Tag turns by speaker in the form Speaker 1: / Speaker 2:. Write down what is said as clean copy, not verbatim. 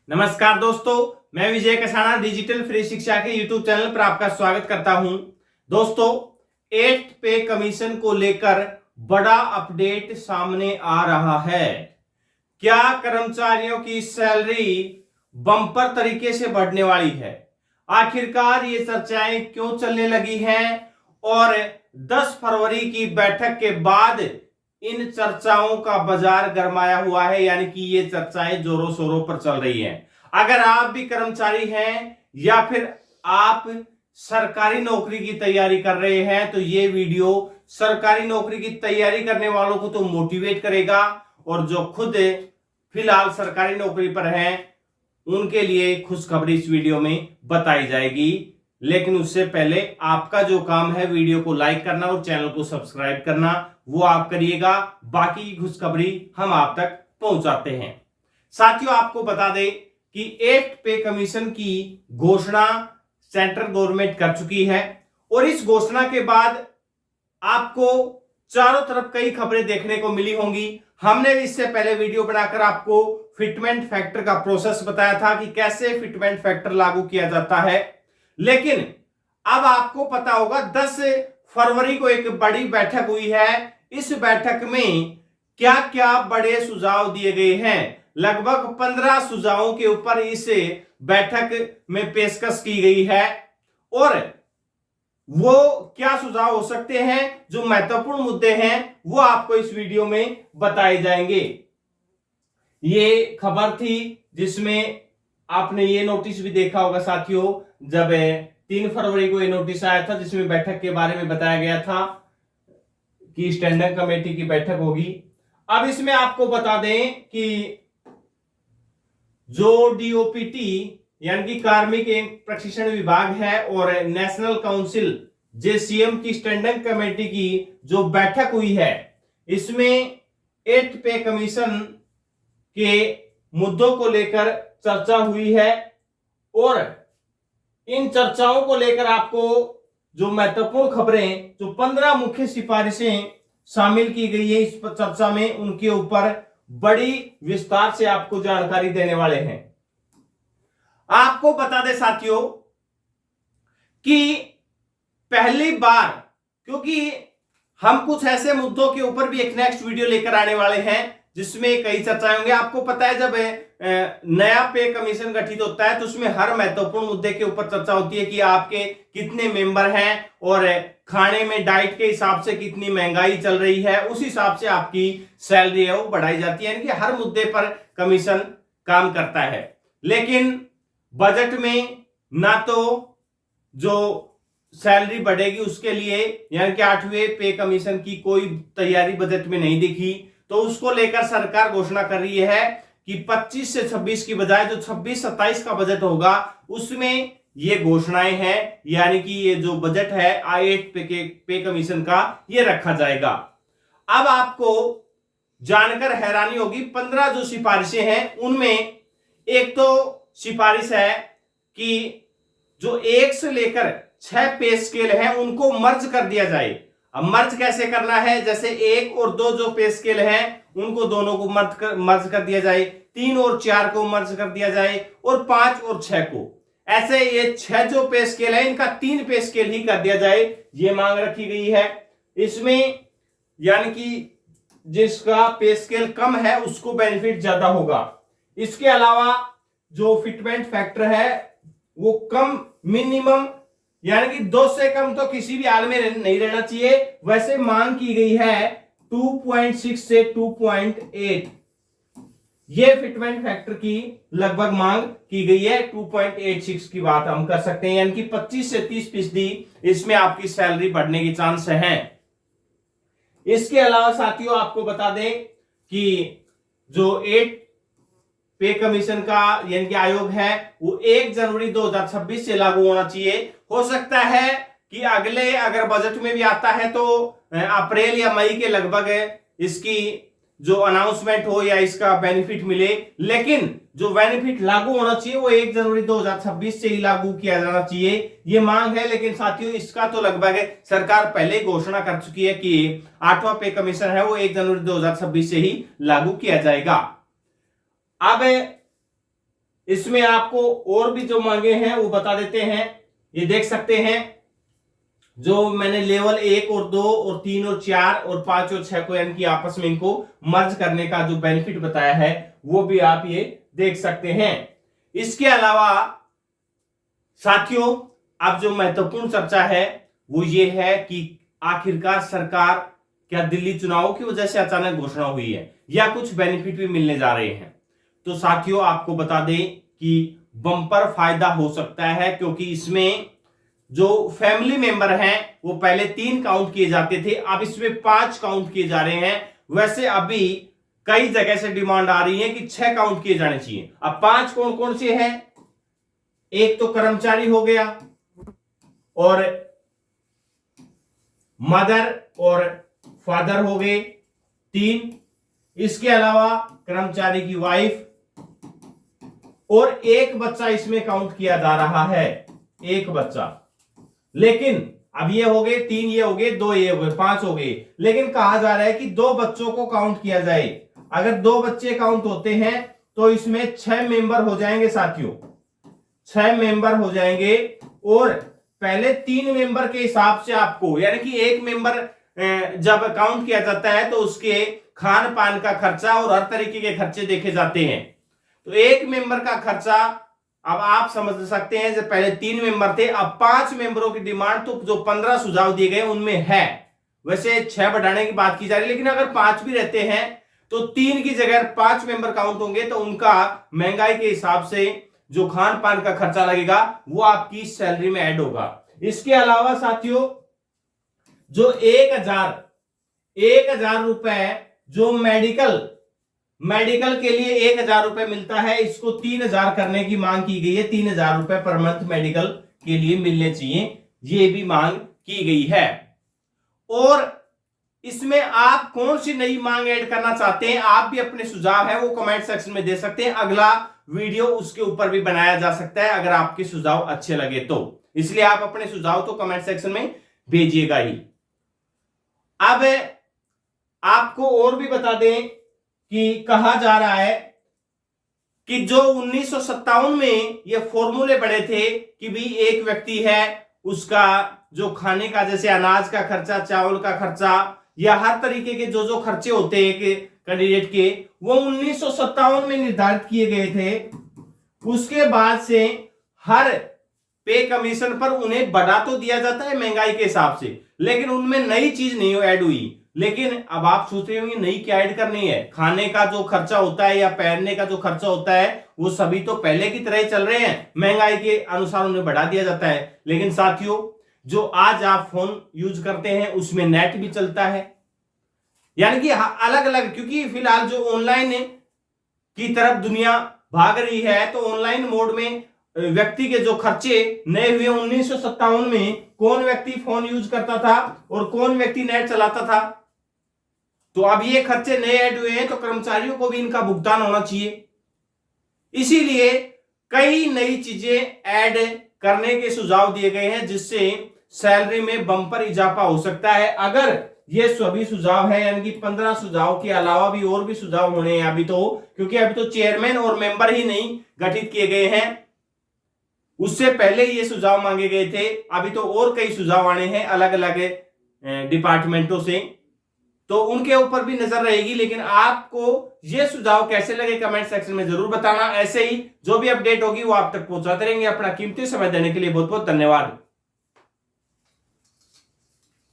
Speaker 1: नमस्कार दोस्तों, मैं विजय कसाना डिजिटल फ्री शिक्षा के यूट्यूब चैनल पर आपका स्वागत करता हूं। दोस्तों, 8th पे कमीशन को लेकर बड़ा अपडेट सामने आ रहा है। क्या कर्मचारियों की सैलरी बम्पर तरीके से बढ़ने वाली है? आखिरकार ये चर्चाएं क्यों चलने लगी हैं और 10 फरवरी की बैठक के बाद इन चर्चाओं का बाजार गरमाया हुआ है, यानी कि ये चर्चाएं जोरों शोरों पर चल रही हैं। अगर आप भी कर्मचारी हैं या फिर आप सरकारी नौकरी की तैयारी कर रहे हैं तो ये वीडियो सरकारी नौकरी की तैयारी करने वालों को तो मोटिवेट करेगा, और जो खुद फिलहाल सरकारी नौकरी पर हैं उनके लिए खुशखबरी इस वीडियो में बताई जाएगी। लेकिन उससे पहले आपका जो काम है वीडियो को लाइक करना और चैनल को सब्सक्राइब करना, वो आप करिएगा। बाकी की खुशखबरी हम आप तक पहुंचाते हैं। साथियों, आपको बता दें कि 8th पे कमीशन की घोषणा सेंट्रल गवर्नमेंट कर चुकी है, और इस घोषणा के बाद आपको चारों तरफ कई खबरें देखने को मिली होंगी। हमने इससे पहले वीडियो बनाकर आपको फिटमेंट फैक्टर का प्रोसेस बताया था कि कैसे फिटमेंट फैक्टर लागू किया जाता है। लेकिन अब आपको पता होगा 10 फरवरी को एक बड़ी बैठक हुई है। इस बैठक में क्या क्या बड़े सुझाव दिए गए हैं। लगभग 15 सुझावों के ऊपर इस बैठक में पेशकश की गई है, और वो क्या सुझाव हो सकते हैं, जो महत्वपूर्ण मुद्दे हैं, वो आपको इस वीडियो में बताए जाएंगे। ये खबर थी जिसमें आपने ये नोटिस भी देखा होगा साथियों, जब 3 फरवरी को ये नोटिस आया था जिसमें बैठक के बारे में बताया गया था कि स्टैंडिंग कमेटी की बैठक होगी। अब इसमें आपको बता दें कि जो डीओपीटी यानी कि कार्मिक प्रशिक्षण विभाग है और नेशनल काउंसिल जेसीएम की स्टैंडिंग कमेटी की जो बैठक हुई है, इसमें 8th पे कमीशन के मुद्दों को लेकर चर्चा हुई है, और इन चर्चाओं को लेकर आपको जो महत्वपूर्ण खबरें, जो 15 मुख्य सिफारिशें शामिल की गई है इस चर्चा में, उनके ऊपर बड़ी विस्तार से आपको जानकारी देने वाले हैं। आपको बता दें साथियों कि पहली बार, क्योंकि हम कुछ ऐसे मुद्दों के ऊपर भी एक नेक्स्ट वीडियो लेकर आने वाले हैं जिसमें कई चर्चाएं होंगी। आपको पता है जब नया पे कमीशन गठित होता है तो उसमें हर महत्वपूर्ण मुद्दे के ऊपर चर्चा होती है कि आपके कितने मेंबर हैं और खाने में डाइट के हिसाब से कितनी महंगाई चल रही है, उस हिसाब से आपकी सैलरी है वो बढ़ाई जाती है। यानी कि हर मुद्दे पर कमीशन काम करता है। लेकिन बजट में ना तो जो सैलरी बढ़ेगी उसके लिए, यानी कि 8वें पे कमीशन की कोई तैयारी बजट में नहीं दिखी, तो उसको लेकर सरकार घोषणा कर रही है कि 25 से 26 की बजाय जो 26-27 का बजट होगा उसमें ये घोषणाएं हैं, यानी कि ये जो बजट है 8th पे कमीशन का, ये रखा जाएगा। अब आपको जानकर हैरानी होगी, 15 जो सिफारिशें हैं उनमें एक तो सिफारिश है कि जो 1 से लेकर 6 पे स्केल है उनको मर्ज कर दिया जाए। अब मर्ज कैसे करना है, जैसे 1 और 2 जो पे स्केल है उनको दोनों को मर्ज कर दिया जाए, 3 और 4 को मर्ज कर दिया जाए, और 5 और 6 को। ऐसे ये 6 जो पे स्केल है इनका 3 पे स्केल ही कर दिया जाए, ये मांग रखी गई है। इसमें यानी कि जिसका पे स्केल कम है उसको बेनिफिट ज्यादा होगा। इसके अलावा जो फिटमेंट फैक्टर है वो कम, मिनिमम यानी कि 2 से कम तो किसी भी हाल में नहीं रहना चाहिए। वैसे मांग की गई है 2.6 से 2.8, ये फिटमेंट फैक्टर की लगभग मांग की गई है। 2.86 की बात हम कर सकते हैं, यानी कि 25 से 30% इसमें आपकी सैलरी बढ़ने की चांस है। इसके अलावा साथियों आपको बता दें कि जो 8 पे कमीशन का यानी कि आयोग है वो 1 जनवरी 2026 से लागू होना चाहिए। हो सकता है कि अगले अगर बजट में भी आता है तो अप्रैल या मई के लगभग इसकी जो अनाउंसमेंट हो या इसका बेनिफिट मिले, लेकिन जो बेनिफिट लागू होना चाहिए वो 1 जनवरी 2026 से ही लागू किया जाना चाहिए, ये मांग है। लेकिन साथियों इसका तो लगभग सरकार पहले घोषणा कर चुकी है कि 8वां पे कमीशन है वो 1 जनवरी 2026 से ही लागू किया जाएगा। अब इसमें आपको और भी जो मांगे हैं वो बता देते हैं। ये देख सकते हैं, जो मैंने लेवल 1 और 2 और 3 और 4 और 5 और 6 को यानी कि आपस में इनको मर्ज करने का जो बेनिफिट बताया है वो भी आप ये देख सकते हैं। इसके अलावा साथियों, अब जो महत्वपूर्ण चर्चा है वो ये है कि आखिरकार सरकार क्या दिल्ली चुनाव की वजह से अचानक घोषणा हुई है या कुछ बेनिफिट भी मिलने जा रहे हैं। तो साथियों, आपको बता दें कि बम्पर फायदा हो सकता है, क्योंकि इसमें जो फैमिली मेंबर हैं वो पहले 3 काउंट किए जाते थे, अब इसमें 5 काउंट किए जा रहे हैं। वैसे अभी कई जगह से डिमांड आ रही है कि 6 काउंट किए जाने चाहिए। अब 5 कौन कौन से हैं? एक तो कर्मचारी हो गया, और मदर और फादर हो गए 3। इसके अलावा कर्मचारी की वाइफ, और एक बच्चा इसमें काउंट किया जा रहा है, एक बच्चा। लेकिन अब ये हो गए 3, ये हो गए 2, ये हो गए 5 हो गए। लेकिन कहा जा रहा है कि 2 बच्चों को काउंट किया जाए। अगर 2 बच्चे काउंट होते हैं तो इसमें 6 मेंबर हो जाएंगे साथियों, 6 मेंबर हो जाएंगे। और पहले 3 मेंबर के हिसाब से आपको, यानी कि एक मेंबर जब काउंट किया जाता है तो उसके खान पान का खर्चा और हर तरीके के खर्चे देखे जाते हैं। तो एक मेंबर का खर्चा, अब आप समझ सकते हैं, जब पहले 3 मेंबर थे, अब 5 मेंबरों की डिमांड, तो जो 15 सुझाव दिए गए उनमें है। वैसे 6 बढ़ाने की बात की जा रही है, लेकिन अगर 5 भी रहते हैं तो 3 की जगह 5 मेंबर काउंट होंगे तो उनका महंगाई के हिसाब से जो खान पान का खर्चा लगेगा वो आपकी सैलरी में ऐड होगा। इसके अलावा साथियों, जो 1000 रुपए जो मेडिकल के लिए 1000 रुपए मिलता है, इसको 3000 करने की मांग की गई है। 3000 रुपए पर मंथ मेडिकल के लिए मिलने चाहिए, ये भी मांग की गई है। और इसमें आप कौन सी नई मांग ऐड करना चाहते हैं, आप भी अपने सुझाव है वो कमेंट सेक्शन में दे सकते हैं। अगला वीडियो उसके ऊपर भी बनाया जा सकता है अगर आपके सुझाव अच्छे लगे तो। इसलिए आप अपने सुझाव तो कमेंट सेक्शन में भेजिएगा ही। अब आपको और भी बता दें कि कहा जा रहा है कि जो 1957 में ये फॉर्मूले बने थे कि भी एक व्यक्ति है, उसका जो खाने का, जैसे अनाज का खर्चा, चावल का खर्चा, या हर तरीके के जो खर्चे होते हैं कि कैंडिडेट के, वो 1957 में निर्धारित किए गए थे। उसके बाद से हर पे कमीशन पर उन्हें बढ़ा तो दिया जाता है महंगाई के हिसाब से, लेकिन उनमें नई चीज नहीं ऐड हुई। लेकिन अब आप सोच रहे होंगे नई क्या ऐड करनी है, खाने का जो खर्चा होता है या पहनने का जो खर्चा होता है वो सभी तो पहले की तरह ही चल रहे हैं, महंगाई के अनुसार उन्हें बढ़ा दिया जाता है। लेकिन साथियों, जो आज आप फोन यूज करते हैं उसमें नेट भी चलता है, यानी कि अलग अलग, क्योंकि फिलहाल जो ऑनलाइन की तरफ दुनिया भाग रही है, तो ऑनलाइन मोड में व्यक्ति के जो खर्चे नए हुए 1957 में कौन व्यक्ति फोन यूज करता था और कौन व्यक्ति नेट चलाता था, तो अब ये खर्चे नए ऐड हुए हैं, तो कर्मचारियों को भी इनका भुगतान होना चाहिए। इसीलिए कई नई चीजें ऐड करने के सुझाव दिए गए हैं जिससे सैलरी में बम्पर इजाफा हो सकता है। अगर ये सभी सुझाव है, यानी कि 15 सुझाव के अलावा भी और भी सुझाव होने हैं अभी तो, क्योंकि अभी तो चेयरमैन और मेंबर ही नहीं गठित किए गए हैं, उससे पहले ये सुझाव मांगे गए थे। अभी तो और कई सुझाव आने हैं अलग अलग डिपार्टमेंटों से, तो उनके ऊपर भी नजर रहेगी। लेकिन आपको ये सुझाव कैसे लगे कमेंट सेक्शन में जरूर बताना। ऐसे ही जो भी अपडेट होगी वो आप तक पहुंचाते रहेंगे। अपना कीमती समय देने के लिए बहुत बहुत धन्यवाद।